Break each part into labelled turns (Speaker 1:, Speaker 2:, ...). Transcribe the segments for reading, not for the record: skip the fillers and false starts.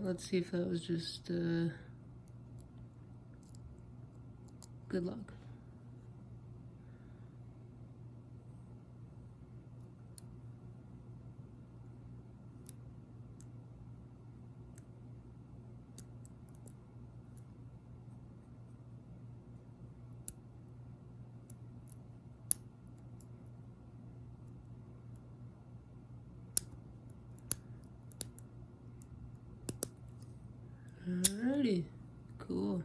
Speaker 1: let's see if that was just good luck. Alrighty, cool.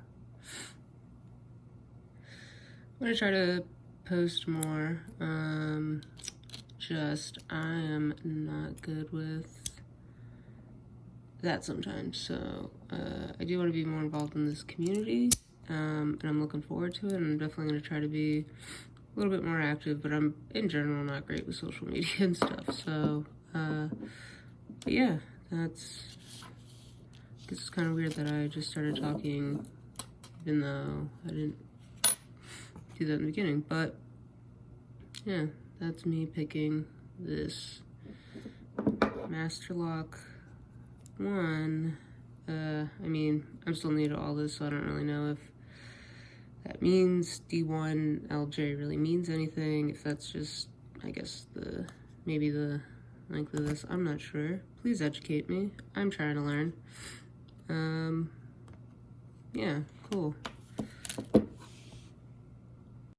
Speaker 1: I'm gonna try to post more. Just I am not good with that sometimes. So I do want to be more involved in this community, and I'm looking forward to it. And I'm definitely gonna try to be a little bit more active. But I'm in general not great with social media and stuff. So, but yeah, that's. It's kind of weird that I just started talking, even though I didn't do that in the beginning. But yeah, that's me picking this Master Lock 1. I mean, I'm still new to all this, so I don't really know if that means D1 LJ really means anything. If that's just, I guess, maybe the length of this. I'm not sure. Please educate me. I'm trying to learn. Yeah, cool.